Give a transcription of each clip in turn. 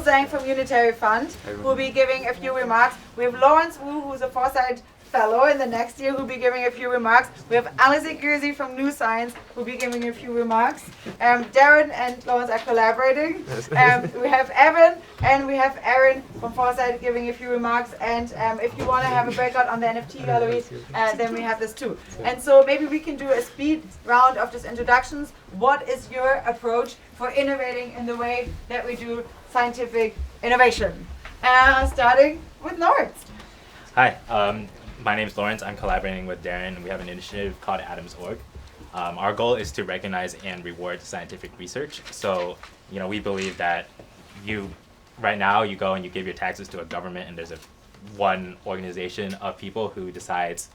Zhang from Unitary Fund, who will be giving a few remarks. We have Lawrence Wu, who's a Foresight Fellow in the next year, who will be giving a few remarks. We have Alexey Guzey from New Science, who will be giving a few remarks. Darren and Lawrence are collaborating. We have Evan and we have Aaron from Foresight giving a few remarks. And if you want to have a breakout on the NFT gallery, then we have this too. And so maybe we can do a speed round of just introductions. What is your approach for innovating in the way that we do scientific innovation? Starting with Lawrence. Hi, my name is Lawrence. I'm collaborating with Darren. We have an initiative called Atoms.org. Our goal is to recognize and reward scientific research. So, we believe that right now, you go and you give your taxes to a government, and there's one organization of people who decides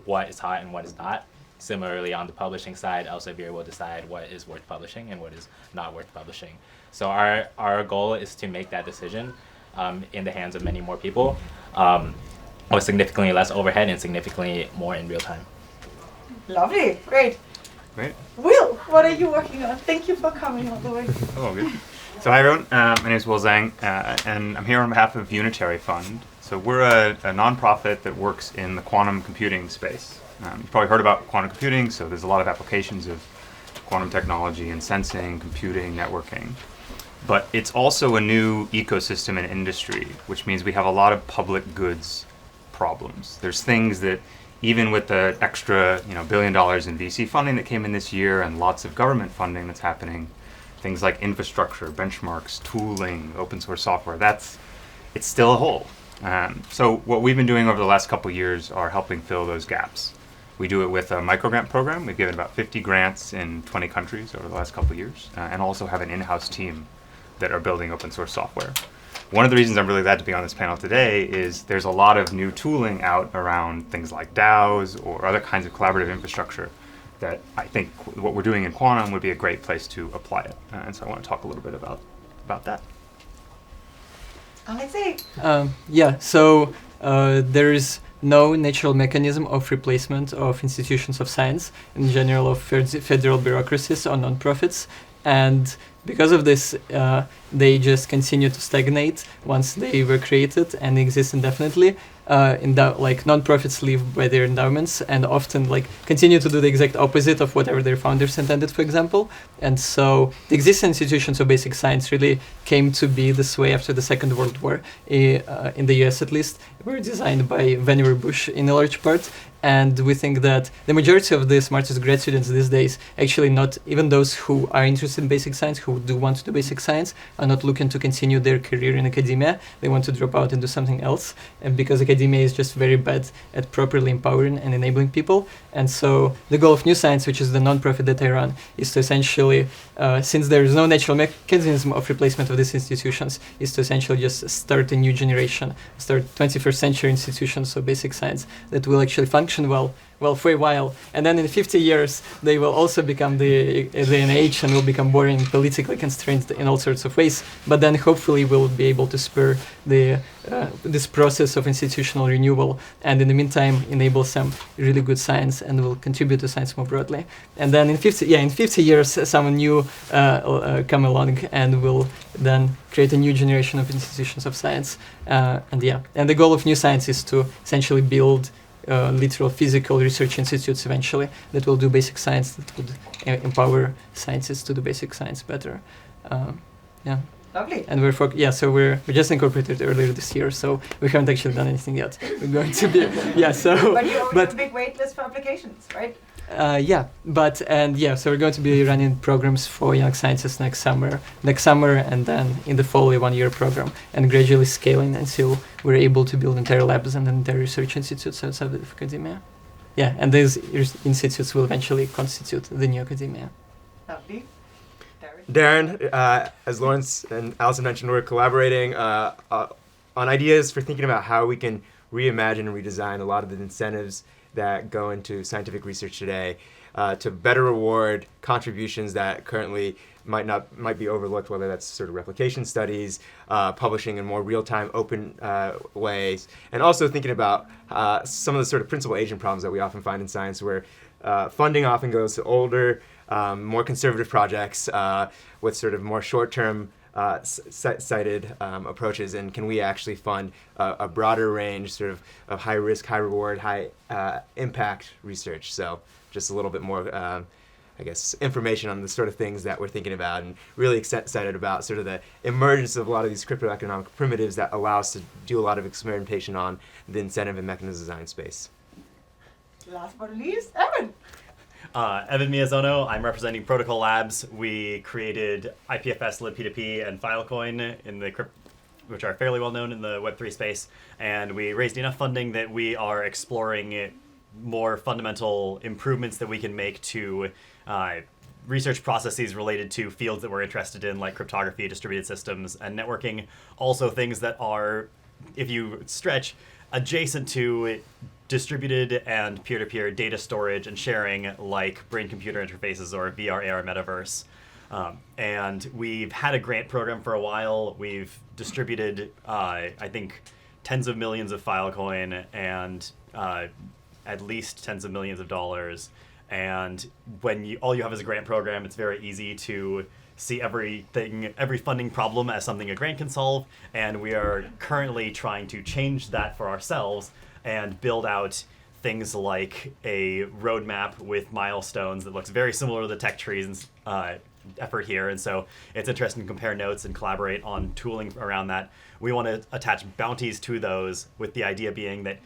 what is hot and what is not. Similarly, on the publishing side, Elsevier will decide what is worth publishing and what is not worth publishing. So our goal is to make that decision in the hands of many more people, with significantly less overhead and significantly more in real time. Lovely, great. Great. Will, what are you working on? Thank you for coming all the way. Oh, good. So hi everyone, my name is Will Zhang, and I'm here on behalf of Unitary Fund. So we're a nonprofit that works in the quantum computing space. You've probably heard about quantum computing, so there's a lot of applications of quantum technology and sensing, computing, networking. But it's also a new ecosystem and industry, which means we have a lot of public goods problems. There's things that, even with the extra $1 billion in VC funding that came in this year and lots of government funding that's happening, things like infrastructure, benchmarks, tooling, open source software, it's still a hole. So what we've been doing over the last couple of years are helping fill those gaps. We do it with a Microgrant program. We've given about 50 grants in 20 countries over the last couple of years, and also have an in-house team that are building open source software. One of the reasons I'm really glad to be on this panel today is there's a lot of new tooling out around things like DAOs or other kinds of collaborative infrastructure that I think what we're doing in quantum would be a great place to apply it. And so I want to talk a little bit about that. Alexey? So there is no natural mechanism of replacement of institutions of science, in general of federal bureaucracies or nonprofits. And because of this, they just continue to stagnate once they were created and exist indefinitely. Nonprofits live by their endowments and often continue to do the exact opposite of whatever their founders intended, for example. And so the existing institutions of basic science really came to be this way after the Second World War, in the US at least, were designed by Vannevar Bush in a large part. And we think that the majority of the smartest grad students these days, actually not even those who are interested in basic science, who do want to do basic science, are not looking to continue their career in academia. They want to drop out and do something else. And because academia is just very bad at properly empowering and enabling people. And so the goal of New Science, which is the nonprofit that I run, is to essentially, since there is no natural mechanism of replacement of these institutions, is to essentially just start a new generation, start 21st century institutions of basic science that will actually function well for a while, and then in 50 years they will also become the NIH and will become boring, politically constrained in all sorts of ways, but then hopefully we'll be able to spur this process of institutional renewal, and in the meantime enable some really good science and will contribute to science more broadly. And then in 50 years someone new come along and will then create a new generation of institutions of science, and the goal of New Science is to essentially build literal physical research institutes eventually that will do basic science, that would empower scientists to do basic science better. Lovely. And we just incorporated earlier this year, so we haven't actually done anything yet. We're going to be But you already have a big wait list for applications, right? So we're going to be running programs for young scientists next summer, and then in the fall a 1-year program, and gradually scaling until we're able to build entire labs and entire research institutes outside of academia. And these institutes will eventually constitute the new academia. Lovely. Darren, as Lawrence and Alison mentioned, we're collaborating on ideas for thinking about how we can reimagine and redesign a lot of the incentives that go into scientific research today to better reward contributions that currently might be overlooked, whether that's sort of replication studies, publishing in more real-time open ways, and also thinking about some of the sort of principal agent problems that we often find in science where funding often goes to older, more conservative projects with sort of more short-term cited approaches, and can we actually fund a broader range sort of high risk, high reward, high impact research? So just a little bit more, I guess, information on the sort of things that we're thinking about, and really excited about sort of the emergence of a lot of these cryptoeconomic primitives that allow us to do a lot of experimentation on the incentive and mechanism design space. Last but not least, Evan. Evan Miyazono. I'm representing Protocol Labs. We created IPFS, libp2p, and Filecoin which are fairly well known in the Web3 space. And we raised enough funding that we are exploring more fundamental improvements that we can make to research processes related to fields that we're interested in, like cryptography, distributed systems, and networking. Also things that are, if you stretch, adjacent to distributed and peer-to-peer data storage and sharing, like brain-computer interfaces or VR/AR metaverse. And we've had a grant program for a while. We've distributed, I think, tens of millions of Filecoin and at least tens of millions of dollars. And when all you have is a grant program, it's very easy to see every funding problem as something a grant can solve. And we are currently trying to change that for ourselves and build out things like a roadmap with milestones that looks very similar to the tech trees effort here. And so it's interesting to compare notes and collaborate on tooling around that. We want to attach bounties to those, with the idea being that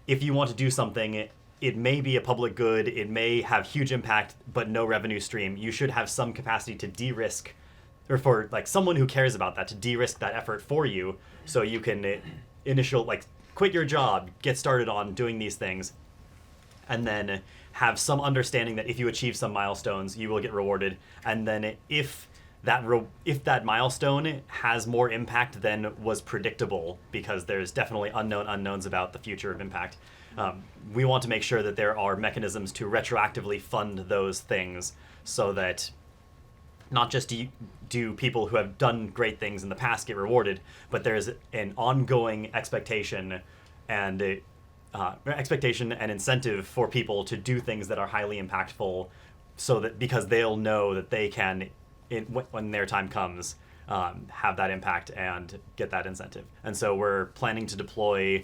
if you want to do something, it may be a public good, it may have huge impact, but no revenue stream. You should have some capacity to de-risk, or for like someone who cares about that, to de-risk that effort for you, so you can quit your job, get started on doing these things, and then have some understanding that if you achieve some milestones, you will get rewarded. And then if that milestone has more impact than was predictable, because there's definitely unknowns about the future of impact, we want to make sure that there are mechanisms to retroactively fund those things, so that not just do people who have done great things in the past get rewarded, but there's an ongoing expectation and incentive for people to do things that are highly impactful, so that because they'll know that they can, when their time comes, have that impact and get that incentive. And so we're planning to deploy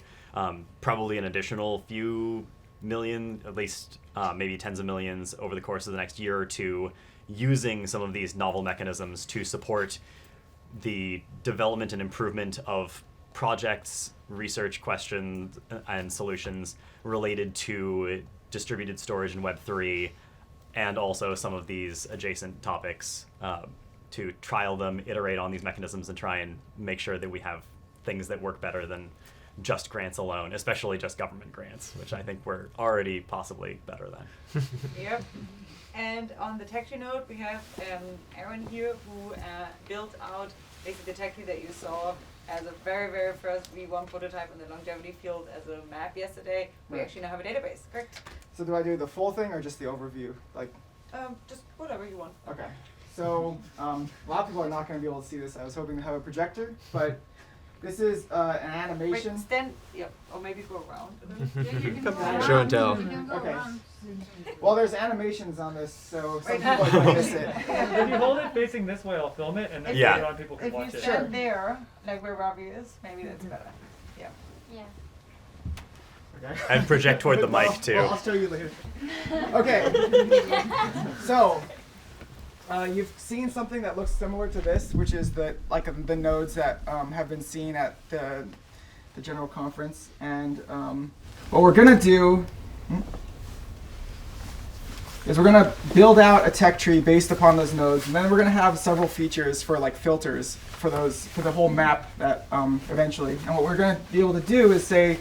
probably an additional few million, at least maybe tens of millions over the course of the next year or two, using some of these novel mechanisms to support the development and improvement of projects, research questions, and solutions related to distributed storage in Web3, and also some of these adjacent topics, to trial them, iterate on these mechanisms, and try and make sure that we have things that work better than just grants alone, especially just government grants, which I think we're already possibly better than. Yep. And on the tech tree note, we have Aaron here, who built out basically the tech tree that you saw as a very, very first V1 prototype in the longevity field as a map yesterday. We actually now have a database, correct? So do I do the full thing or just the overview? Just whatever you want. Okay. So a lot of people are not going to be able to see this. I was hoping to have a projector, but this is an animation. Wait, stand, yep, or maybe go around. Show and tell. Okay. Well, there's animations on this, so some people might miss it. If you hold it facing this way, I'll film it, and then later on people can if watch you it. stand there, like where Robbie is, maybe that's better. Yeah. Yeah. Okay. And project toward the mic, too. Well, I'll show you later. Okay. So, you've seen something that looks similar to this, which is the nodes that have been seen at the general conference. And what we're gonna do is we're gonna build out a tech tree based upon those nodes, and then we're gonna have several features for filters for the whole map that eventually. And what we're gonna be able to do is say,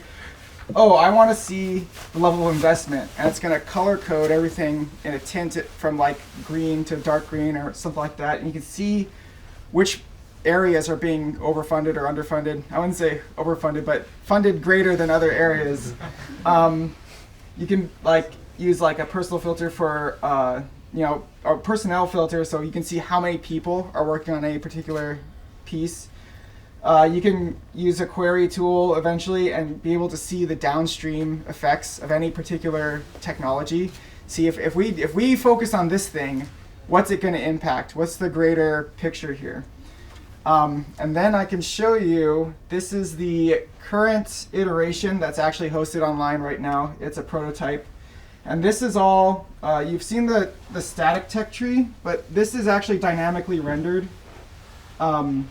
oh, I want to see the level of investment, and it's going to color code everything in a tint from green to dark green or something like that, and you can see which areas are being overfunded or underfunded. I wouldn't say overfunded, but funded greater than other areas. You can use a personal filter for a personnel filter, so you can see how many people are working on a particular piece. You can use a query tool eventually and be able to see the downstream effects of any particular technology. See if we focus on this thing, what's it going to impact? What's the greater picture here? And then I can show you, this is the current iteration that's actually hosted online right now. It's a prototype. And this is all, you've seen the static tech tree, but this is actually dynamically rendered from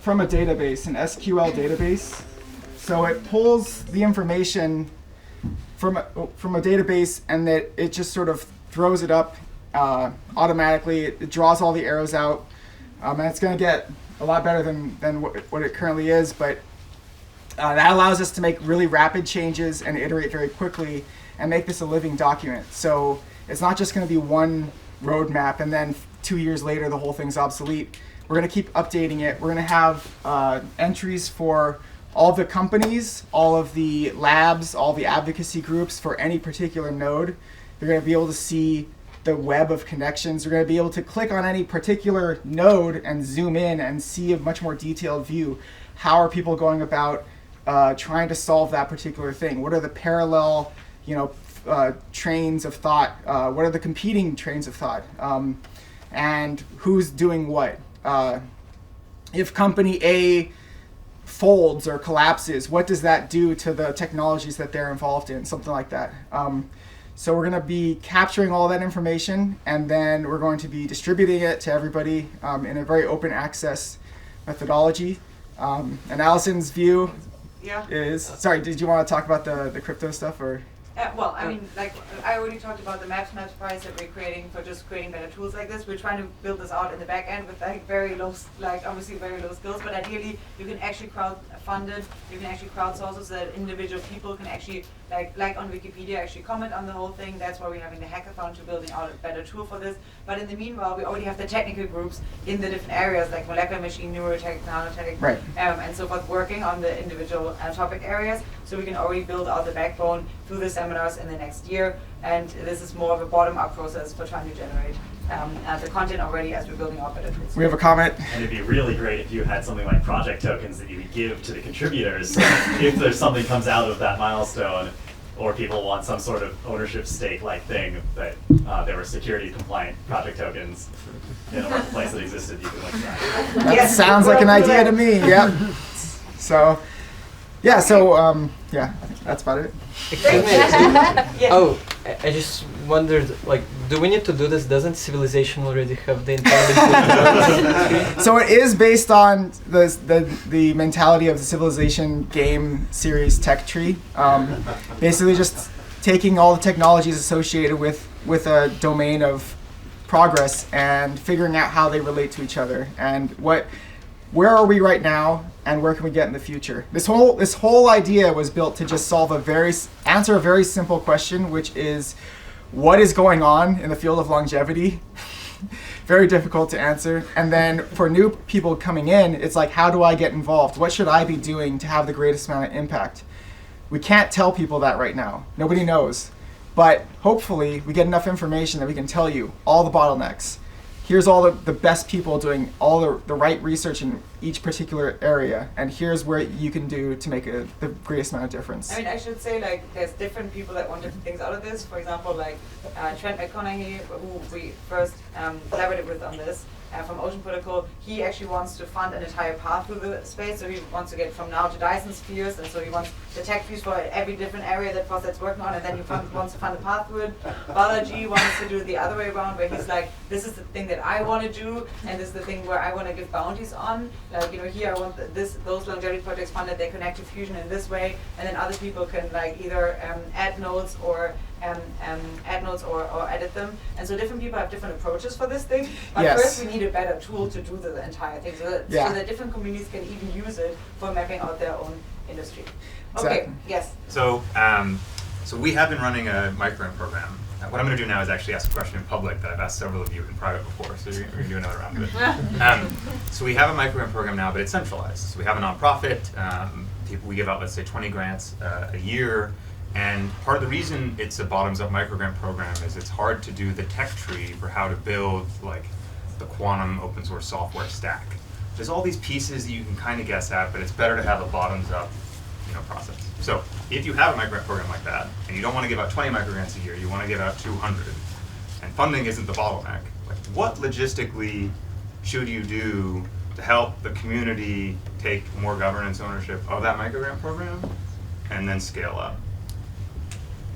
a database, an SQL database. So it pulls the information from a database, and it just sort of throws it up automatically. It draws all the arrows out, and it's going to get a lot better than what it currently is, but that allows us to make really rapid changes and iterate very quickly and make this a living document. So it's not just going to be one roadmap and then 2 years later the whole thing's obsolete. We're going to keep updating it. We're going to have entries for all the companies, all of the labs, all the advocacy groups for any particular node. They're going to be able to see the web of connections. They're going to be able to click on any particular node and zoom in and see a much more detailed view. How are people going about trying to solve that particular thing? What are the parallel, trains of thought? What are the competing trains of thought? And who's doing what? If company A folds or collapses, what does that do to the technologies that they're involved in? Something like that. So we're going to be capturing all that information, and then we're going to be distributing it to everybody in a very open access methodology. And Allison's view is, sorry, did you want to talk about the crypto stuff, or? Well, I mean, like I already talked about the maps price that we're creating for just creating better tools like this. We're trying to build this out in the back end with obviously very low skills, but ideally you can actually crowdfund it, you can actually crowdsource it so that individual people can actually, like on Wikipedia, actually comment on the whole thing. That's why we're having the hackathon to building out a better tool for this. But in the meanwhile, we already have the technical groups in the different areas like molecular machine, neurotech, nanotech, right. And so forth, working on the individual topic areas. So we can already build out the backbone through the seminars in the next year, and this is more of a bottom-up process for trying to generate the content already as we're building out better tools. We have a comment. And it'd be really great if you had something like project tokens that you could give to the contributors. So if there's something comes out of that milestone, or people want some sort of ownership stake-like thing, that there were security-compliant project tokens in a marketplace that existed, you could link that. That sounds like an idea to me. Yep. So. Yeah, so, I think that's about it. Excuse me. Yes. Oh, I just wondered, do we need to do this? Doesn't civilization already have the intelligence? So it is based on the mentality of the Civilization game series tech tree. Basically just taking all the technologies associated with a domain of progress and figuring out how they relate to each other and where are we right now, and where can we get in the future? This whole idea was built to just answer a very simple question, which is, what is going on in the field of longevity? Very difficult to answer. And then for new people coming in, it's like, how do I get involved? What should I be doing to have the greatest amount of impact? We can't tell people that right now. Nobody knows. But hopefully we get enough information that we can tell you all the bottlenecks. Here's all the best people doing all the right research in each particular area, and here's where you can do to make the greatest amount of difference. I mean, I should say, there's different people that want different things out of this. For example, Trent McConaughey, who we first collaborated with on this, from Ocean Protocol, he actually wants to fund an entire path through the space. So he wants to get from now to Dyson spheres, and so he wants the tech fees for every different area that Foresight's working on, and then he wants to fund the path through it. Balaji wants to do it the other way around, where he's like, this is the thing that I want to do, and this is the thing where I want to give bounties on. Here I want those longevity projects funded, they connect to Fusion in this way, and then other people can either add nodes or edit them. And so different people have different approaches for this thing. But yes. First we need a better tool to do the entire thing so that different communities can even use it for mapping out their own industry. Exactly. Okay, yes. So we have been running a microgrant program. What I'm going to do now is actually ask a question in public that I've asked several of you in private before, so we're going to do another round of it. So we have a microgrant program now, but it's centralized. So we have a nonprofit. We give out, let's say, 20 grants a year. And part of the reason it's a bottoms-up microgrant program is it's hard to do the tech tree for how to build the quantum open source software stack. There's all these pieces that you can kind of guess at, but it's better to have a bottoms-up process. So if you have a microgrant program like that, and you don't want to give out 20 microgrants a year, you want to give out 200, and funding isn't the bottleneck, what logistically should you do to help the community take more governance ownership of that microgrant program and then scale up.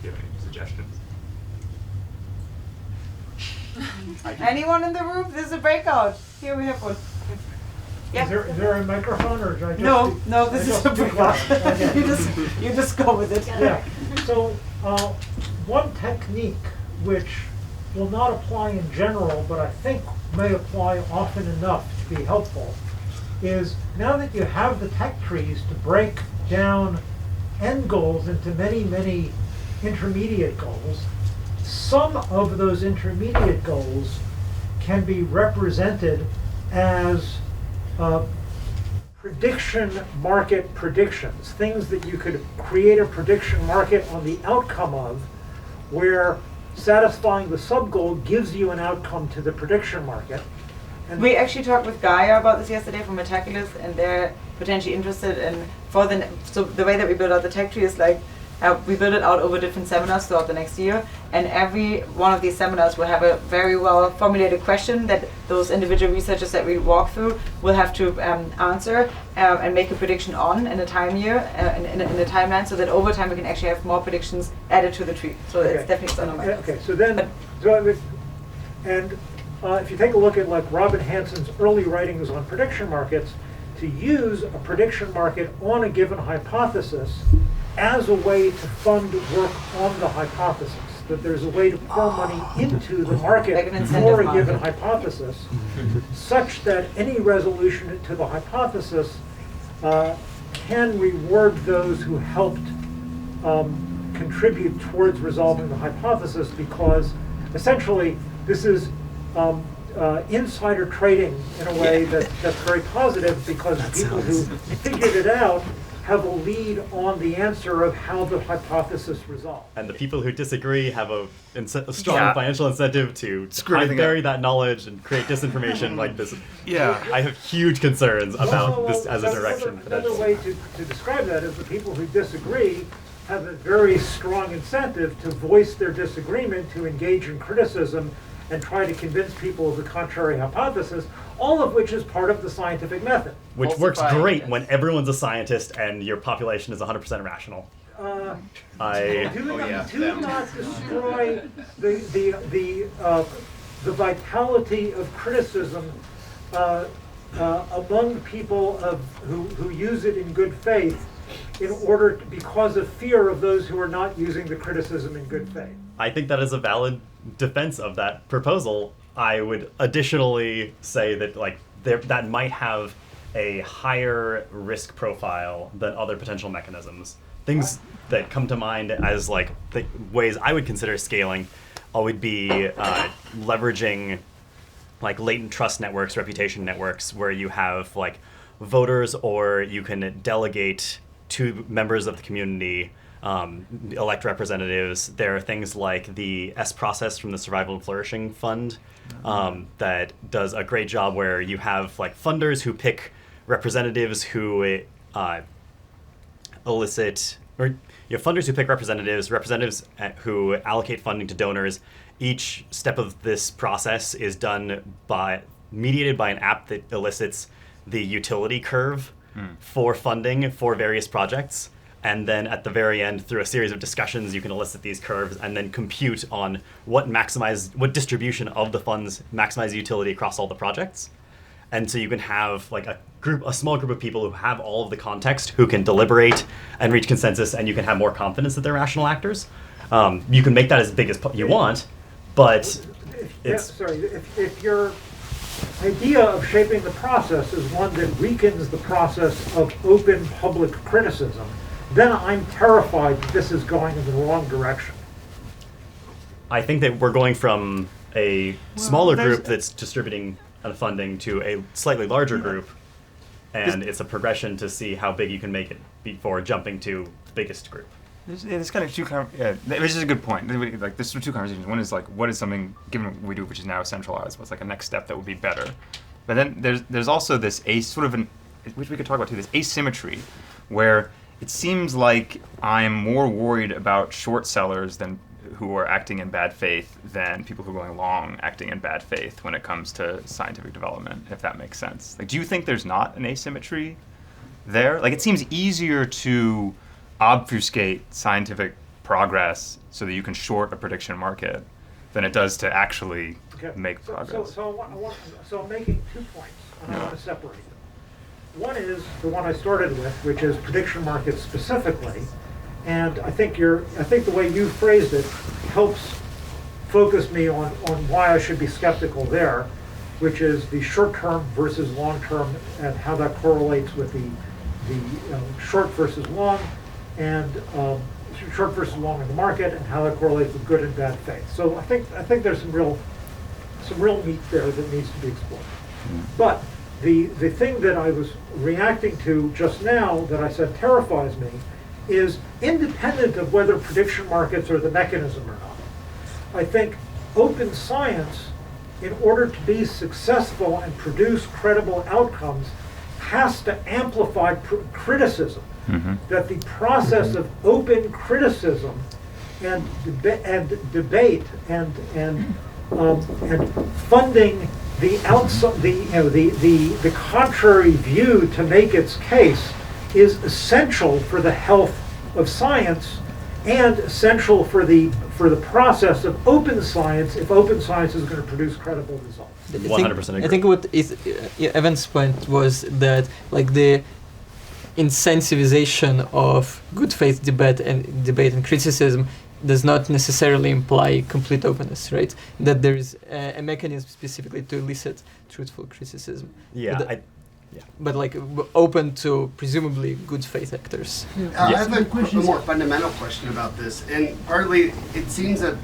Do you have any suggestions? Anyone in the room? This is a breakout. Here we have one. Yeah. Is there a microphone, or should I just No, this is a breakout. Okay. you just go with it. Yeah. So one technique which will not apply in general, but I think may apply often enough to be helpful, is now that you have the tech trees to break down end goals into many, many intermediate goals, some of those intermediate goals can be represented as prediction market predictions, things that you could create a prediction market on the outcome of, where satisfying the sub-goal gives you an outcome to the prediction market. And We actually talked with Gaia about this yesterday from Metaculus, and they're potentially interested in so the way that we build out the tech tree is like we build it out over different seminars throughout the next year, and every one of these seminars will have a very well formulated question that those individual researchers that we walk through will have to answer and make a prediction on in a time year in a timeline, so that over time we can actually have more predictions added to the tree. So Okay. it's definitely on my Okay, so then, if you take a look at like Robin Hansen's early writings on prediction markets, to use a prediction market on a given hypothesis as a way to fund work on the hypothesis, that there's a way to pour money into the market Like an incentive for a given market. hypothesis, such that any resolution to the hypothesis can reward those who helped contribute towards resolving the hypothesis, because essentially this is insider trading in a way that's very positive, because people who figured it out have a lead on the answer of how the hypothesis resolved. And the people who disagree have a strong Yeah. financial incentive to Screw everything bury up. that knowledge and create disinformation like this. Yeah. I have huge concerns about this as a direction. Another way to describe that is the people who disagree have a very strong incentive to voice their disagreement, to engage in criticism, and try to convince people of the contrary hypothesis, all of which is part of the scientific method. Which works Falsifying great this. when everyone's a scientist and your population is 100% rational. I Do yeah, do them. not destroy the vitality of criticism among people who use it in good faith, because of fear of those who are not using the criticism in good faith. I think that is a valid defense of that proposal. I would additionally say that that might have a higher risk profile than other potential mechanisms. Things that come to mind as the ways I would consider scaling would be leveraging latent trust networks, reputation networks, where you have voters, or you can delegate to members of the community, elect representatives. There are things like the S process from the Survival and Flourishing Fund that does a great job, where you have funders who pick representatives who elicit, or you have funders who pick representatives who allocate funding to donors. Each step of this process is mediated by an app that elicits the utility curve for funding for various projects. And then at the very end, through a series of discussions, you can elicit these curves and then compute on what distribution of the funds maximize utility across all the projects. And so you can have a small group of people who have all of the context, who can deliberate and reach consensus, and you can have more confidence that they're rational actors. You can make that as big as you want, but If your idea of shaping the process is one that weakens the process of open public criticism, then I'm terrified that this is going in the wrong direction. I think that we're going from a smaller group that's distributing funding to a slightly larger group, and it's a progression to see how big you can make it before jumping to the biggest group. There's kind of two which is a good point. There's two conversations. One is what is something, given what we do, which is now centralized, what's a next step that would be better. But then there's also this which we could talk about too, this asymmetry, where it seems like I'm more worried about short sellers than who are acting in bad faith than people who are going long acting in bad faith when it comes to scientific development, if that makes sense. Like, do you think there's not an asymmetry there? Like, it seems easier to obfuscate scientific progress so that you can short a prediction market than it does to actually make progress. So I'm making 2 points, and I want to separate them. One is the one I started with, which is prediction markets specifically, and I think the way you phrased it helps focus me on why I should be skeptical there, which is the short-term versus long-term and how that correlates with the short versus long and short versus long in the market and how that correlates with good and bad faith. So I think there's some real meat there that needs to be explored. But the thing that I was reacting to just now that I said terrifies me is independent of whether prediction markets are the mechanism or not. I think open science, in order to be successful and produce credible outcomes, has to amplify criticism. That the process of open criticism and debate and funding the outside, the contrary view to make its case is essential for the health of science and essential for the process of open science if open science is going to produce credible results. 100% agree. I think what is Evan's point was that like the incentivization of good faith debate and criticism does not necessarily imply complete openness, right? That there is a mechanism specifically to elicit truthful criticism. But like open to presumably good faith actors. I have a more fundamental question about this, and partly it seems that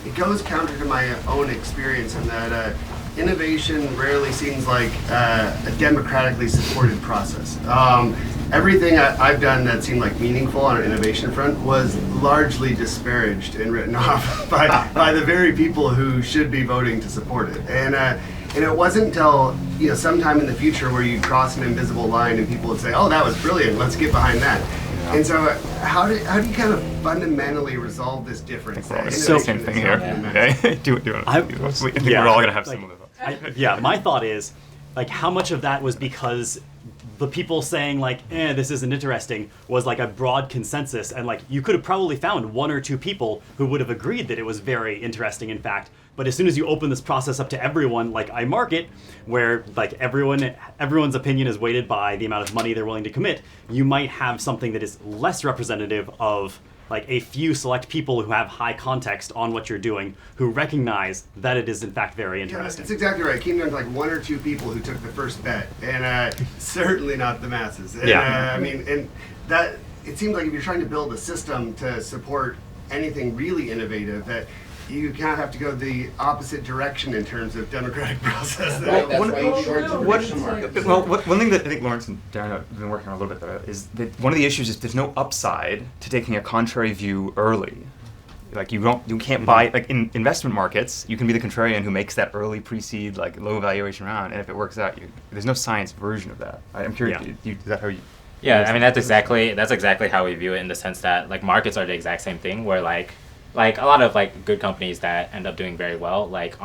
it goes counter to my own experience in that innovation rarely seems like a democratically supported process. Everything I've done that seemed like meaningful on an innovation front was largely disparaged and written off by the very people who should be voting to support it. And it wasn't until sometime in the future where you'd cross an invisible line and people would say, "Oh, that was brilliant. Let's get behind that." Yeah. And so, how do you kind of fundamentally resolve this difference? So same thing here. Okay. do you want I think we're all gonna have similar thoughts. My thought is, like, how much of that was because the people saying like, this isn't interesting was like a broad consensus, and like you could have probably found 1 or 2 people who would have agreed that it was very interesting in fact. But as soon as you open this process up to everyone, like iMarket, where like everyone's opinion is weighted by the amount of money they're willing to commit, you might have something that is less representative of like a few select people who have high context on what you're doing, who recognize that it is in fact very interesting. That's exactly right. It came down to like 1 or 2 people who took the first bet, and certainly not the masses. And, and that it seems like if you're trying to build a system to support anything really innovative, that you kind of have to go the opposite direction in terms of democratic process. One thing that I think Lawrence and Darren have been working on a little bit though, is that one of the issues is there's no upside to taking a contrary view early. Like you can't buy, like in investment markets, you can be the contrarian who makes that early pre-seed, like low valuation round, and if it works out, there's no science version of that. I'm curious, is that how you? Yeah, I mean that's exactly how we view it in the sense that like markets are the exact same thing where like a lot of like good companies that end up doing very well like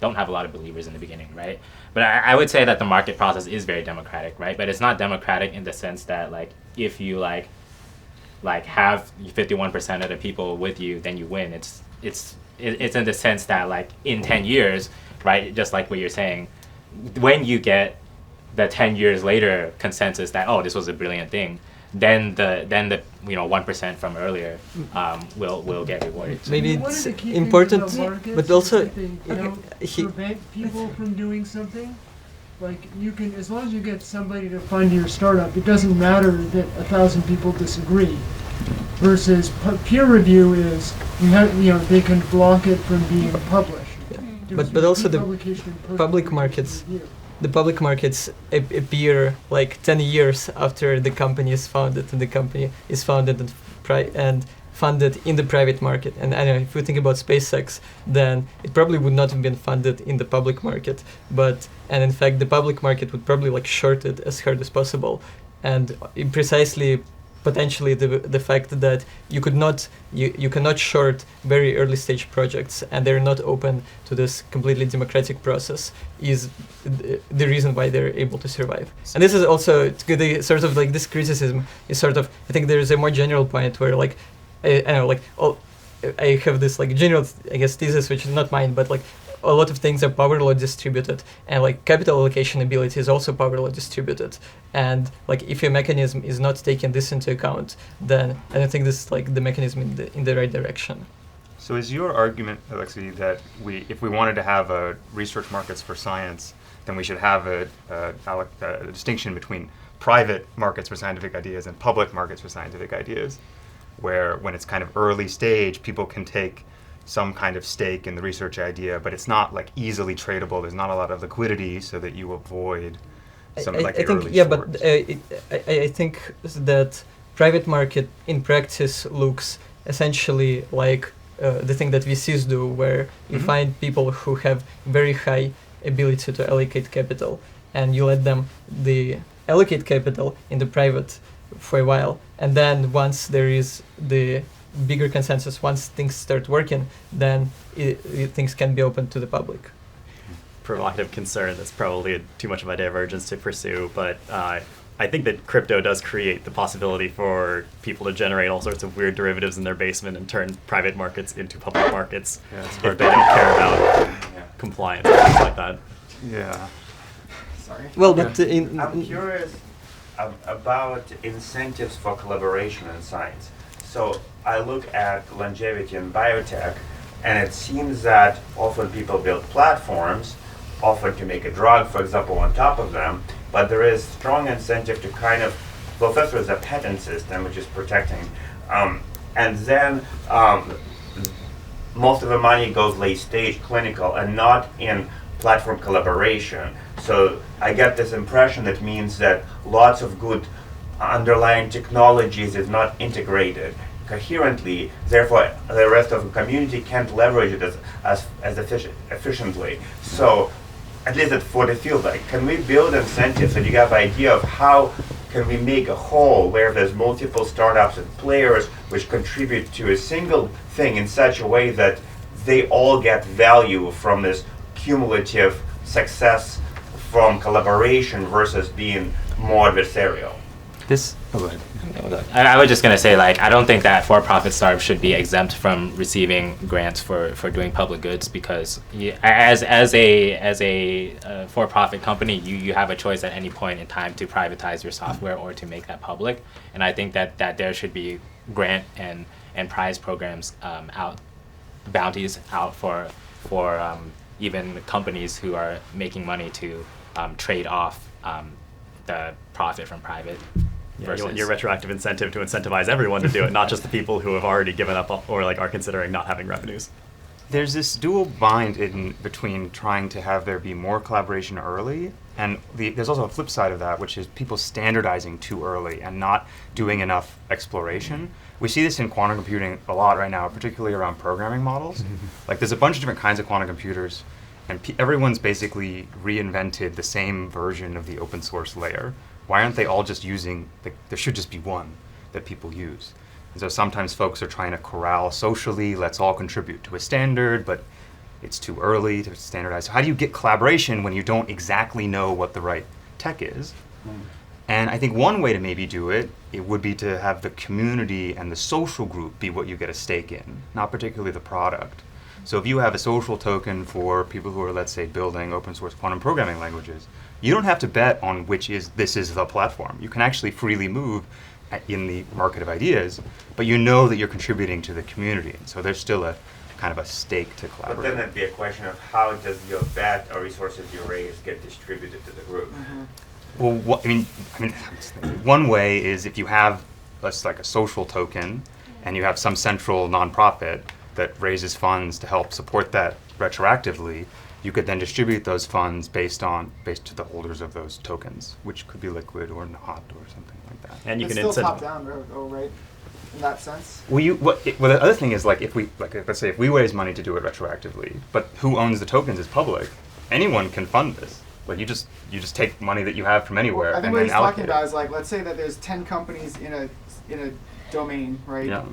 don't have a lot of believers in the beginning, right? But I would say that the market process is very democratic, right? But it's not democratic in the sense that like if you like have 51% of the people with you, then you win. It's in the sense that like in 10 years, right? Just like what you're saying, when you get the 10 years later consensus that this was a brilliant thing, then the 1% from earlier will get rewarded. Maybe it's important, but also prevent people from doing something. Like you can, as long as you get somebody to fund your startup, it doesn't matter that 1,000 people disagree. Versus peer review is they can block it from being published. But also the public markets. The public markets appear like 10 years after the company is founded, and the company is founded and funded in the private market. And I don't know, if we think about SpaceX, then it probably would not have been funded in the public market, and in fact the public market would probably like short it as hard as possible. And precisely potentially the fact that you cannot short very early stage projects, and they're not open to this completely democratic process, is the reason why they're able to survive. And this is also the sort of like this criticism is sort of, I think there's a more general point where like I don't know, like I have this like general, I guess, thesis, which is not mine, but like a lot of things are power law distributed, and like capital allocation ability is also power law distributed. And like if your mechanism is not taking this into account, then I don't think this is like the mechanism in the right direction. So is your argument, Alexey, that if we wanted to have research markets for science, then we should have a distinction between private markets for scientific ideas and public markets for scientific ideas, where when it's kind of early stage, people can take some kind of stake in the research idea, but it's not like easily tradable. There's not a lot of liquidity, so that you avoid some like the early shorts. But I think that private market in practice looks essentially like the thing that VCs do, where you find people who have very high ability to allocate capital, and you let them allocate capital in the private for a while, and then once there is the bigger consensus, once things start working, then things can be open to the public. Provocative concern that's probably too much of a divergence to pursue, but I think that crypto does create the possibility for people to generate all sorts of weird derivatives in their basement and turn private markets into public markets if they don't care about compliance and things like that. Yeah. Sorry. Well, but I'm curious about incentives for collaboration in science. So I look at longevity in biotech, and it seems that often people build platforms, often to make a drug, for example, on top of them, but there is strong incentive to kind of, well, first there's a patent system which is protecting, and then most of the money goes late stage clinical and not in platform collaboration. So I get this impression that means that lots of good underlying technologies is not integrated coherently, therefore the rest of the community can't leverage it as efficiently. So at least for the field, like, can we build incentives so you have an idea of how can we make a whole where there's multiple startups and players which contribute to a single thing in such a way that they all get value from this cumulative success from collaboration versus being more adversarial? Go ahead. I was just going to say, like, I don't think that for-profit startups should be exempt from receiving grants for doing public goods, because as a for-profit company, you have a choice at any point in time to privatize your software or to make that public. And I think that there should be grant and prize programs bounties out for even companies who are making money to trade off the profit from private. Yeah, you want your retroactive incentive to incentivize everyone to do it, not just the people who have already given up or like are considering not having revenues. There's this dual bind in between trying to have there be more collaboration early, and there's also a flip side of that, which is people standardizing too early and not doing enough exploration. We see this in quantum computing a lot right now, particularly around programming models. Like, there's a bunch of different kinds of quantum computers, and everyone's basically reinvented the same version of the open source layer. Why aren't they all just using, there should just be one that people use. And so sometimes folks are trying to corral socially, let's all contribute to a standard, but it's too early to standardize. So how do you get collaboration when you don't exactly know what the right tech is? And I think one way to maybe do it would be to have the community and the social group be what you get a stake in, not particularly the product. So if you have a social token for people who are, let's say, building open source quantum programming languages, you don't have to bet on this is the platform. You can actually freely move in the market of ideas, but you know that you're contributing to the community. And so there's still a kind of a stake to collaborate. But then it'd be a question of how does your bet or resources you raise get distributed to the group? Well, one way is if you have like a social token and you have some central nonprofit that raises funds to help support that retroactively, you could then distribute those funds based to the holders of those tokens, which could be liquid or not or something like that. And you it's can still top down, right? In that sense. Well, the other thing is, like, let's say if we raise money to do it retroactively, but who owns the tokens is public. Anyone can fund this. Like you just take money that you have from anywhere I think and what then he's allocate talking it. about is like, let's say that there's 10 companies in a domain, right? Yeah.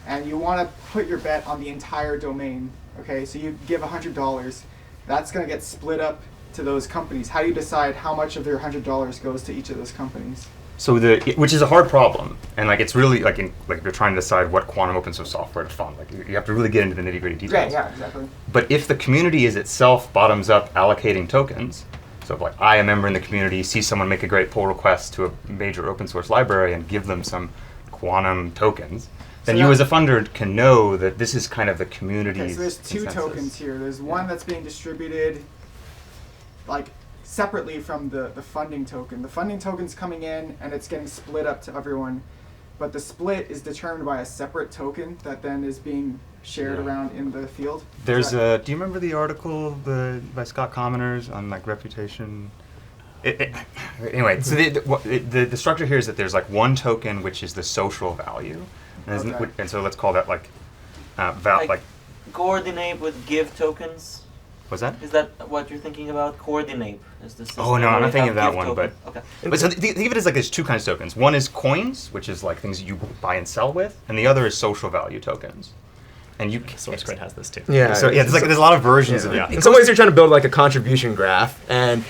And you want to put your bet on the entire domain. Okay, so you give $100. That's going to get split up to those companies. How do you decide how much of your $100 goes to each of those companies? So which is a hard problem, and like it's really like you're trying to decide what quantum open source software to fund. Like you have to really get into the nitty-gritty details. Yeah, exactly. But if the community is itself bottoms up allocating tokens, so if like I, a member in the community, see someone make a great pull request to a major open source library and give them some quantum tokens, then you as a funder can know that this is kind of the community's Okay, so there's two consensus. tokens here. There's one that's being distributed like separately from the funding token. The funding token's coming in and it's getting split up to everyone. But the split is determined by a separate token that then is being shared around in the field. There's a. Do you remember the article by Scott Commoners on like reputation? Anyway, so the structure here is that there's like one token which is the social value, and so let's call that like coordinate with give tokens. What's that? Is that what you're thinking about? Coordinate is the system. Oh no, I'm not thinking of that give one. token. But Okay. But so think of it as like there's two kinds of tokens. One is coins, which is like things you buy and sell with, and the other is social value tokens. And you SourceGrid has this too. Yeah. So yeah, there's a lot of versions of it. In some ways, you're trying to build like a contribution graph, and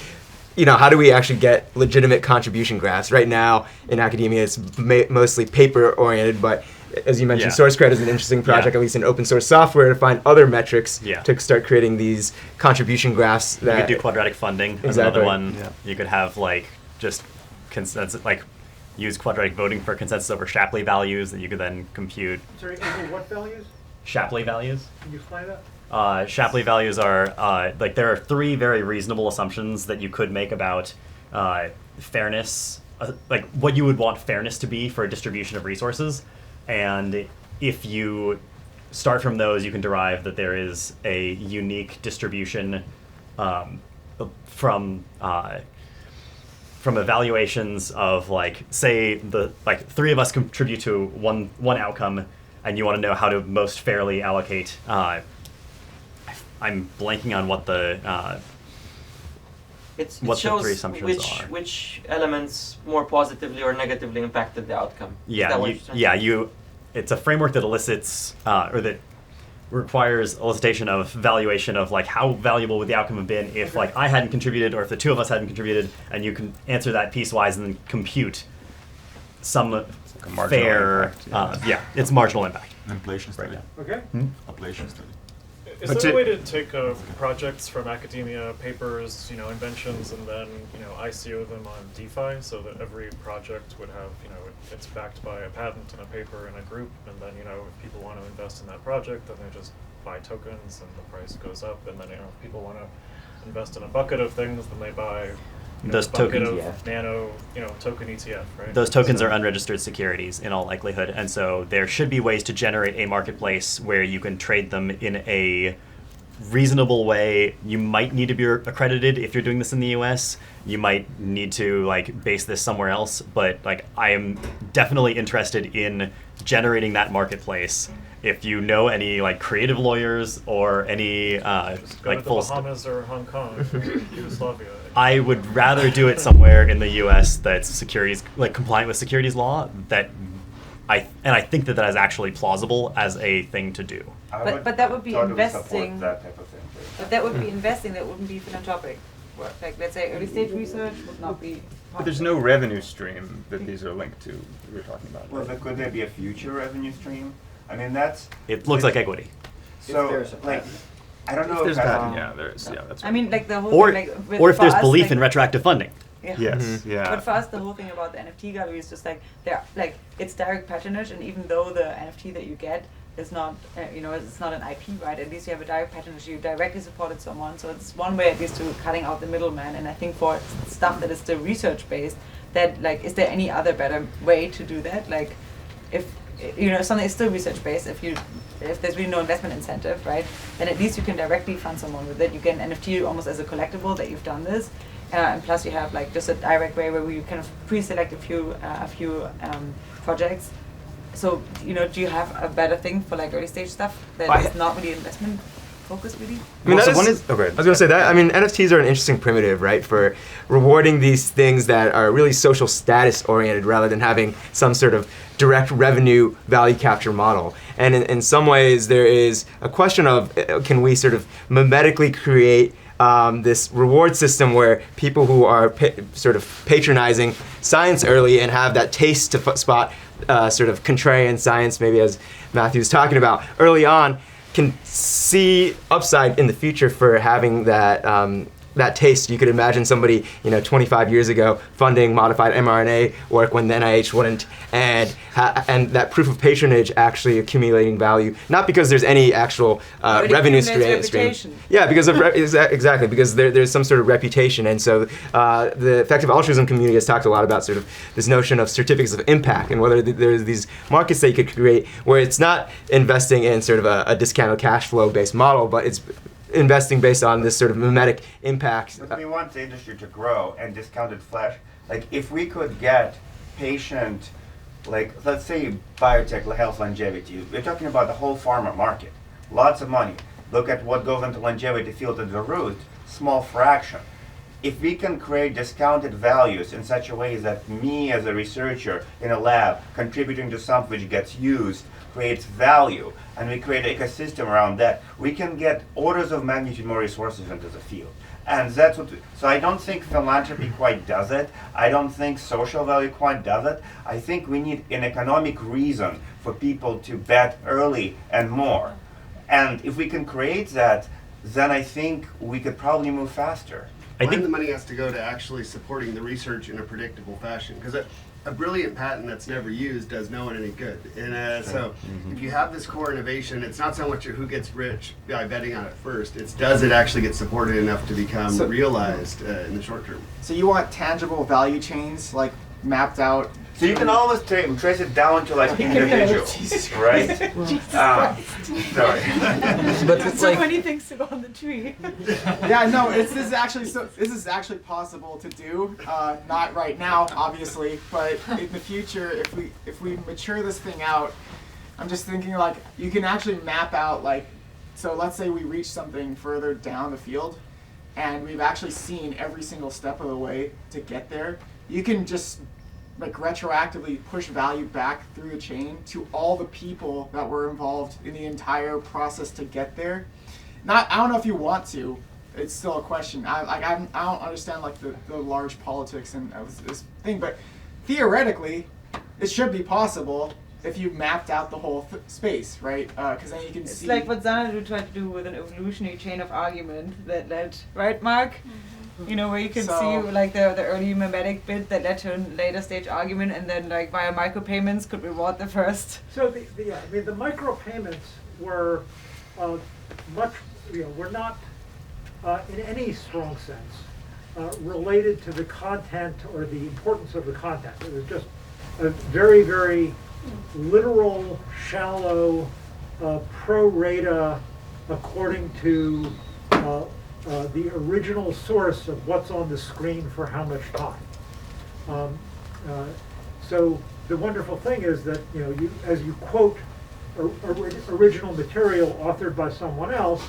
how do we actually get legitimate contribution graphs? Right now in academia, it's mostly paper oriented, but as you mentioned, SourceGrid is an interesting project, at least in open source software, to find other metrics to start creating these contribution graphs. That You could do quadratic funding as another one. You could have like just consensus, like use quadratic voting for consensus over Shapley values that you could then compute. Sorry, over what values? Shapley values. Can you explain that? Shapley values are like there are three very reasonable assumptions that you could make about fairness, like what you would want fairness to be for a distribution of resources. And if you start from those, you can derive that there is a unique distribution from evaluations of like, say three of us contribute to one outcome, and you want to know how to most fairly allocate. I'm blanking on what the it what shows the three assumptions are. Which elements more positively or negatively impacted the outcome. It's a framework that elicits or that requires elicitation of valuation of like how valuable would the outcome have been if like I hadn't contributed or if the two of us hadn't contributed, and you can answer that piecewise and then compute some fair it's marginal impact. Inflation study. Okay. Inflation study. Is there a way to take projects from academia, papers, inventions, and then, ICO them on DeFi so that every project would have, it's backed by a patent and a paper and a group, and then, if people want to invest in that project, then they just buy tokens and the price goes up, and then, if people want to invest in a bucket of things, then they buy those a bucket token of nano, token ETF, right? Those tokens are unregistered securities in all likelihood, and so there should be ways to generate a marketplace where you can trade them in a reasonable way. You might need to be accredited if you're doing this in the US. You might need to like base this somewhere else, but like I am definitely interested in generating that marketplace. If you know any like creative lawyers or any Go like to the full Bahamas or Hong Kong or Yugoslavia. I would rather do it somewhere in the U.S. that's securities like compliant with securities law. I think that is actually plausible as a thing to do. But that would be totally investing. support that type of thing. But that would be investing. That wouldn't be philanthropic work. Like let's say early stage research would not be. But there's no revenue stream that these are linked to. We were talking about. Well, but could there be a future revenue stream? I mean, that's. It looks like equity. So, like, I don't know if There's that's. that. Yeah, there's. Yeah, that's. I mean, like the whole Or thing, like, or if for there's us, belief like, in retroactive funding. Yeah. Yes. Yeah. But for us, the whole thing about the NFT gallery is just like it's direct patronage, and even though the NFT that you get is not, it's not an IP, right? At least you have a direct patronage. You directly supported someone, so it's one way at least to cutting out the middleman. And I think for stuff that is still research based, that like, is there any other better way to do that? Like, if something is still research based, if there's really no investment incentive, right? Then at least you can directly fund someone with it. You get an NFT almost as a collectible that you've done this. And plus you have like just a direct way where you kind of pre-select a few projects. So do you have a better thing for like early stage stuff that is not really investment focus really. I mean, Well, that so is, one is- okay. I was going to say that. I mean, NFTs are an interesting primitive, right, for rewarding these things that are really social status oriented rather than having some sort of direct revenue value capture model. And in some ways, there is a question of can we sort of mimetically create this reward system where people who are sort of patronizing science early and have that taste to spot sort of contrarian science, maybe as Matthew was talking about early on, can see upside in the future for having that that taste. You could imagine somebody, 25 years ago funding modified mRNA work when the NIH wouldn't, and that proof of patronage actually accumulating value, not because there's any actual revenue stream. Yeah, because of exactly because there's some sort of reputation, and so the effective altruism community has talked a lot about sort of this notion of certificates of impact and whether there's these markets that you could create where it's not investing in sort of a discounted cash flow based model, but it's investing based on this sort of mimetic impact. But we want the industry to grow, and discounted flash, like if we could get patient, like let's say biotech, health longevity, we're talking about the whole pharma market, lots of money. Look at what goes into longevity field at the root, small fraction. If we can create discounted values in such a way that me as a researcher in a lab contributing to something which gets used creates value, and we create an ecosystem around that, we can get orders of magnitude more resources into the field. And that's what, so I don't think philanthropy quite does it. I don't think social value quite does it. I think we need an economic reason for people to bet early and more. And if we can create that, then I think we could probably move faster. I think the money has to go to actually supporting the research in a predictable fashion, because a brilliant patent that's never used does no one any good. And so if you have this core innovation, it's not so much who gets rich by betting on it first, it's does it actually get supported enough to become realized in the short term. So you want tangible value chains like mapped out. So you can always trace it down to like individuals, right? Sorry. But it's so many things to go on the tree. Yeah, no, this is actually possible to do. Not right now, obviously, but in the future, if we mature this thing out, I'm just thinking like you can actually map out like, so let's say we reach something further down the field, and we've actually seen every single step of the way to get there. You can just like retroactively push value back through the chain to all the people that were involved in the entire process to get there. I don't know if you want to. It's still a question. I don't understand like the large politics and this thing, but theoretically, it should be possible if you mapped out the whole space, right? Because then you can see. It's like what Xanadu tried to do with an evolutionary chain of argument that led, right, Mark? Where you can see like the early mimetic bit that led to a later stage argument, and then like via micropayments could reward the first. So the micropayments were were not in any strong sense related to the content or the importance of the content. It was just a very, very literal, shallow, pro rata according to the original source of what's on the screen for how much time. So the wonderful thing is that as you quote original material authored by someone else,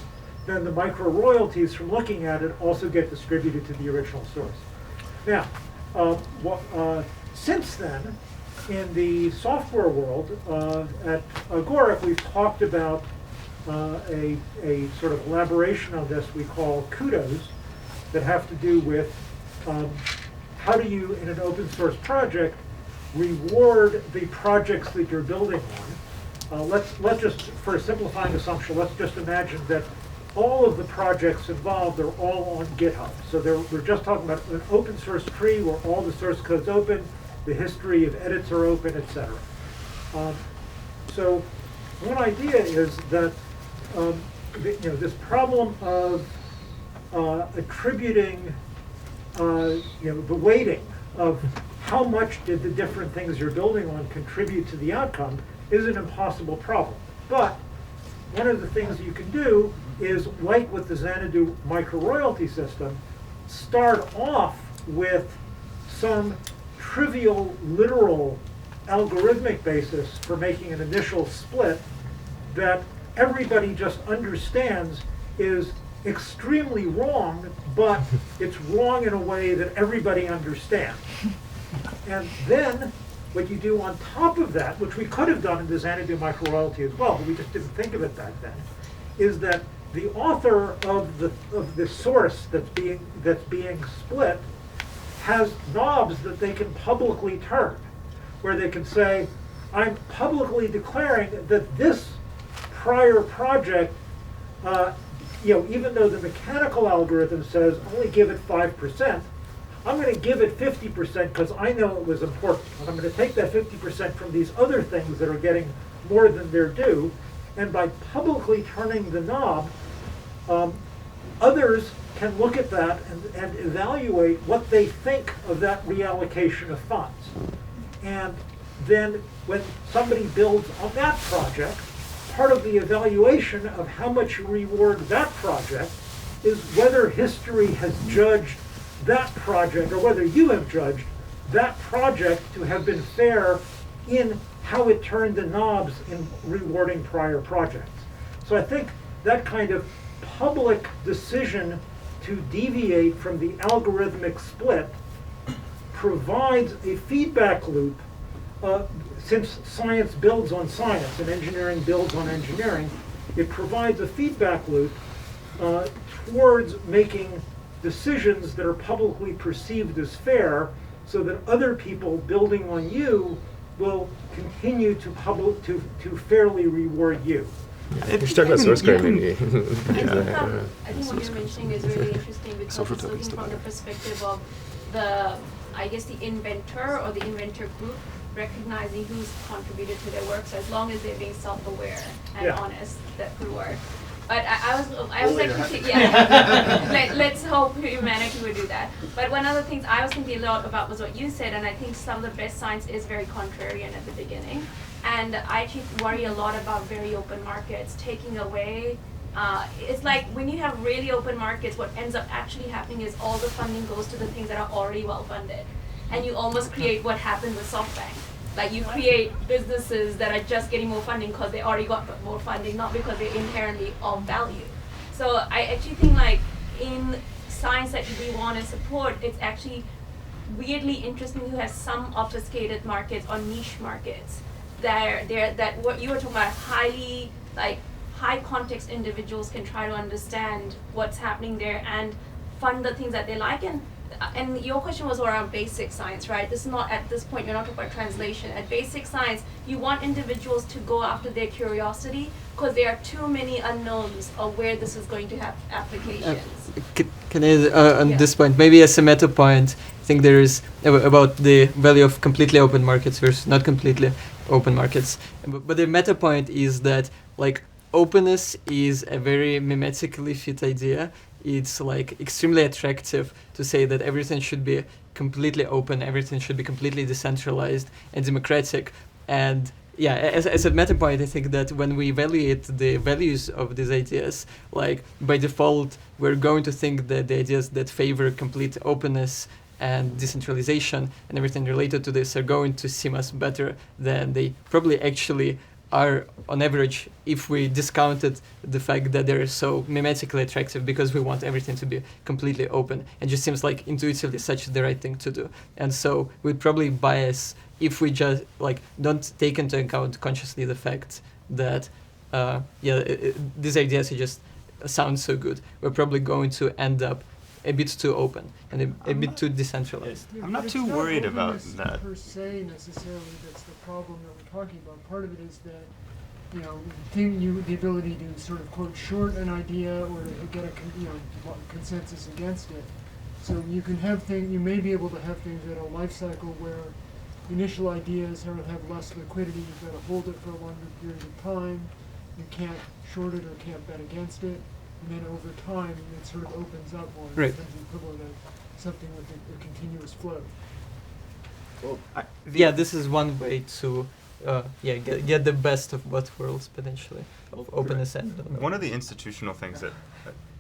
then the micro royalties from looking at it also get distributed to the original source. Now, since then, in the software world, at Agoric, we've talked about a sort of elaboration on this we call kudos that have to do with how do you, in an open source project, reward the projects that you're building on. Let's just, for a simplifying assumption, let's just imagine that all of the projects involved are all on GitHub. So we're just talking about an open source tree where all the source code's open, the history of edits are open, etc. So one idea is that this problem of attributing the weighting of how much did the different things you're building on contribute to the outcome is an impossible problem. But one of the things you can do is, like with the Xanadu micro-royalty system, start off with some trivial, literal, algorithmic basis for making an initial split that everybody just understands is extremely wrong, but it's wrong in a way that everybody understands. And then what you do on top of that, which we could have done in the Xanadu microreality as well, but we just didn't think of it back then, is that the author of the source that's being split has knobs that they can publicly turn, where they can say, I'm publicly declaring that this prior project, even though the mechanical algorithm says only give it 5%, I'm going to give it 50% because I know it was important. And I'm going to take that 50% from these other things that are getting more than their due. And by publicly turning the knob, others can look at that and evaluate what they think of that reallocation of funds. And then when somebody builds on that project, part of the evaluation of how much you reward that project is whether history has judged that project, or whether you have judged that project to have been fair in how it turned the knobs in rewarding prior projects. So I think that kind of public decision to deviate from the algorithmic split provides a feedback loop. Since science builds on science and engineering builds on engineering, it provides a feedback loop towards making decisions that are publicly perceived as fair, so that other people building on you will continue to fairly reward you. You're talking about source code, maybe. I think what you're mentioning is really interesting because it's looking from the perspective of the inventor or the inventor group, recognizing who's contributed to their work. So as long as they're being self-aware and honest, that could work. But I was like, let's hope humanity would do that. But one of the things I was thinking a lot about was what you said, and I think some of the best science is very contrarian at the beginning. And I actually worry a lot about very open markets taking away. It's like when you have really open markets, what ends up actually happening is all the funding goes to the things that are already well funded. And you almost create what happened with SoftBank. Like you create businesses that are just getting more funding because they already got more funding, not because they're inherently of value. So I actually think like in science that we want to support, it's actually weirdly interesting to have some obfuscated markets or niche markets that what you were talking about, high context individuals can try to understand what's happening there and fund the things that they like. And your question was around basic science, right? This is not, at this point, you're not talking about translation. At basic science, you want individuals to go after their curiosity because there are too many unknowns of where this is going to have applications. Can I, on this point, maybe as a meta point, I think there is about the value of completely open markets versus not completely open markets. But the meta point is that, like, openness is a very mimetically fit idea. It's like extremely attractive to say that everything should be completely open, everything should be completely decentralized and democratic. And yeah, as a meta point, I think that when we evaluate the values of these ideas, like by default, we're going to think that the ideas that favor complete openness and decentralization and everything related to this are going to seem us better than they probably actually are on average if we discounted the fact that they're so mimetically attractive because we want everything to be completely open. It just seems like intuitively such the right thing to do. And so we'd probably bias if we just don't take into account consciously the fact that these ideas just sound so good. We're probably going to end up a bit too open and a bit too decentralized. I'm not too worried about that. Per se, necessarily, that's the problem that we're talking about. Part of it is that, the ability to sort of quote short an idea or to get a consensus against it. So you can have you may be able to have things at a life cycle where initial ideas have less liquidity. You've got to hold it for a longer period of time. You can't short it or can't bet against it. And then over time, it sort of opens up more. Right. It becomes equivalent of something with a continuous flow. Well, this is one way to get the best of both worlds potentially, of openness and one of the institutional things that.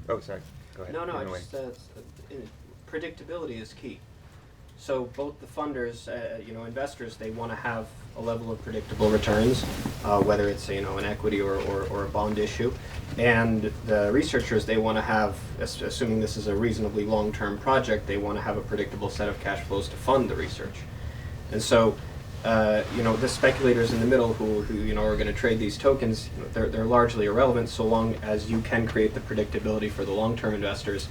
Oh, sorry. Go ahead. No, predictability is key. So both the funders, investors, they want to have a level of predictable returns, whether it's an equity or a bond issue, and the researchers, they want to have, assuming this is a reasonably long-term project, they want to have a predictable set of cash flows to fund the research. And so, the speculators in the middle who are going to trade these tokens, they're largely irrelevant so long as you can create the predictability for the long-term investors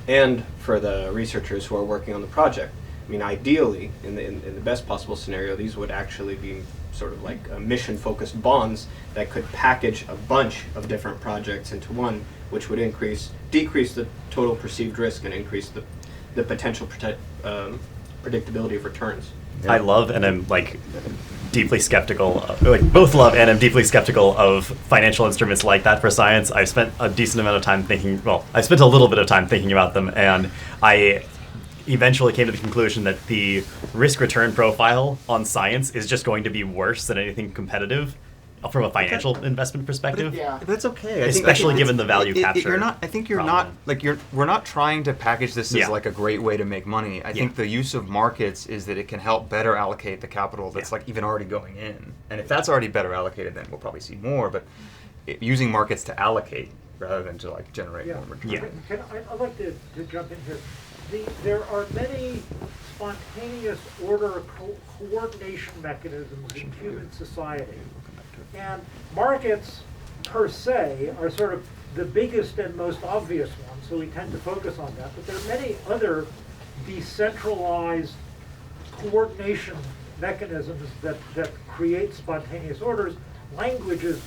and for the researchers who are working on the project. I mean, ideally, in the best possible scenario, these would actually be sort of like mission-focused bonds that could package a bunch of different projects into one, which would decrease the total perceived risk and increase the potential predictability of returns. I love and I'm deeply skeptical, both love and I'm deeply skeptical of financial instruments like that for science. I've spent a decent amount of time I spent a little bit of time thinking about them, and I eventually came to the conclusion that the risk-return profile on science is just going to be worse than anything competitive from a financial investment perspective. But that's okay. Especially given the value capture. We're not trying to package this as like a great way to make money. I think the use of markets is that it can help better allocate the capital that's even already going in. And if that's already better allocated, then we'll probably see more. But using markets to allocate rather than to generate more return. I'd like to jump in here. There are many spontaneous order coordination mechanisms in human society. And markets, per se, are sort of the biggest and most obvious ones, so we tend to focus on that. But there are many other decentralized coordination mechanisms that create spontaneous orders. Language is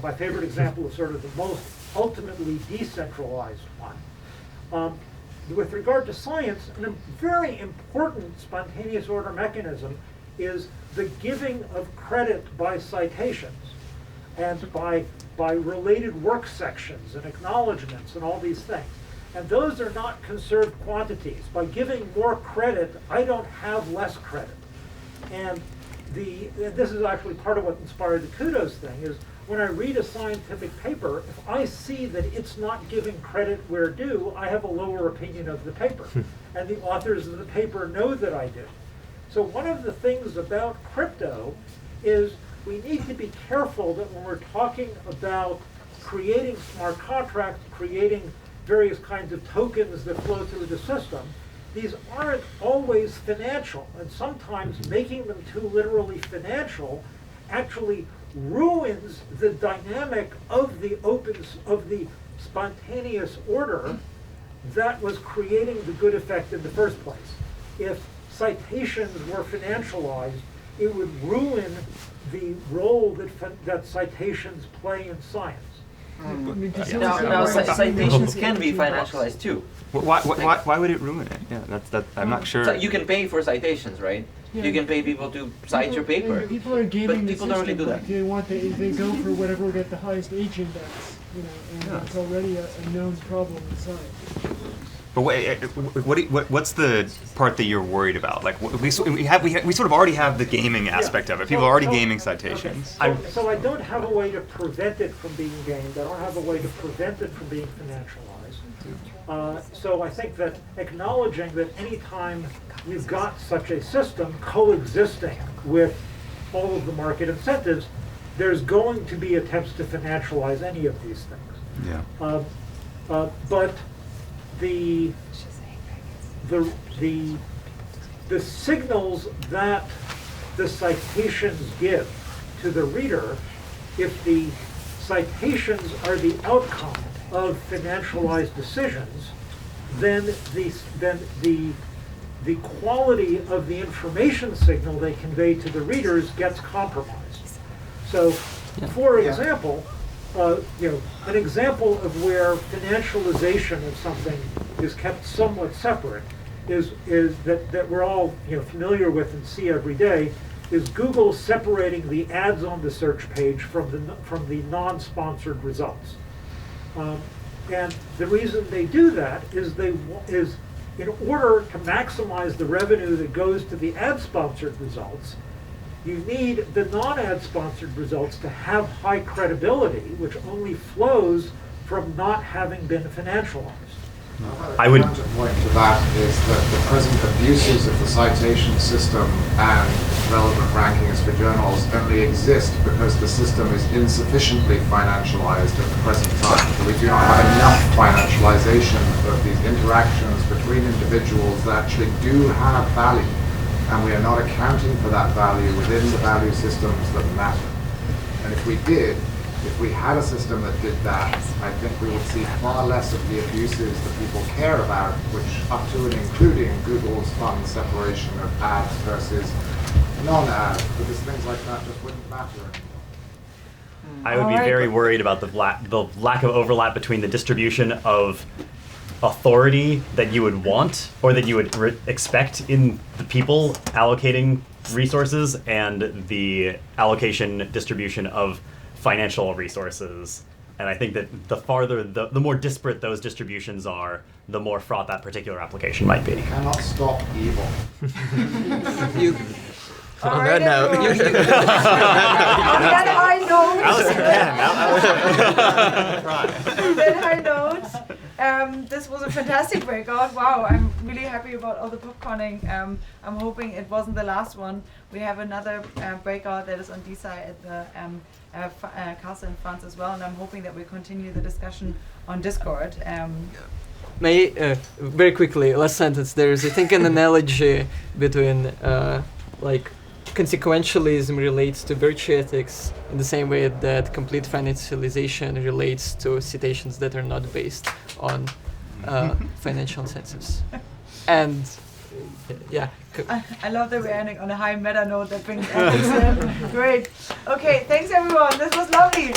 my favorite example of sort of the most ultimately decentralized one. With regard to science, a very important spontaneous order mechanism is the giving of credit by citations and by related work sections and acknowledgments and all these things. And those are not conserved quantities. By giving more credit, I don't have less credit. And this is actually part of what inspired the kudos thing, is when I read a scientific paper, if I see that it's not giving credit where due, I have a lower opinion of the paper. And the authors of the paper know that I do. So one of the things about crypto is we need to be careful that when we're talking about creating smart contracts, creating various kinds of tokens that flow through the system, these aren't always financial. And sometimes making them too literally financial actually ruins the dynamic of the spontaneous order that was creating the good effect in the first place. If citations were financialized, it would ruin the role that citations play in science. Now, citations can be financialized too. Why would it ruin it? Yeah, I'm not sure. So you can pay for citations, right? Yeah. You can pay people to cite your paper. People are gaming but the people don't really do system. that. They go for whatever will get the highest H index, and it's already a known problem in science. But what's the part that you're worried about? We sort of already have the gaming aspect of it. People are already gaming citations. Okay. So I don't have a way to prevent it from being gamed. I don't have a way to prevent it from being financialized. So I think that acknowledging that any time you've got such a system coexisting with all of the market incentives, there's going to be attempts to financialize any of these things. Yeah. But the signals that the citations give to the reader, if the citations are the outcome of financialized decisions, then the quality of the information signal they convey to the readers gets compromised. So, for example, an example of where financialization of something is kept somewhat separate is that we're all familiar with and see every day, is Google separating the ads on the search page from the non-sponsored results. And the reason they do that is in order to maximize the revenue that goes to the ad-sponsored results, you need the non-ad sponsored results to have high credibility, which only flows from not having been financialized. I would. Counterpoint to that is that the present abuses of the citation system and relevant rankings for journals only exist because the system is insufficiently financialized at the present time. So we do not have enough financialization of these interactions between individuals that actually do have value, and we are not accounting for that value within the value systems that matter. And if we did, if we had a system that did that, I think we would see far less of the abuses that people care about, which up to and including Google's fund separation of ads versus non-ads, because things like that just wouldn't matter anymore. I would be very worried about the lack of overlap between the distribution of authority that you would want or that you would expect in the people allocating resources and the allocation distribution of financial resources. And I think that the more disparate those distributions are, the more fraught that particular application might be. You cannot stop evil. On that note. On that high note. On that high note. This was a fantastic breakout. Wow, I'm really happy about all the popcorning. I'm hoping it wasn't the last one. We have another breakout that is on DSI at the Castle in France as well, and I'm hoping that we continue the discussion on Discord. Very quickly, last sentence. There's, I think, an analogy between consequentialism relates to virtue ethics in the same way that complete financialization relates to citations that are not based on financial incentives. And yeah. I love that we're ending on a high meta note that brings ethics in. Great. Okay, thanks everyone. This was lovely.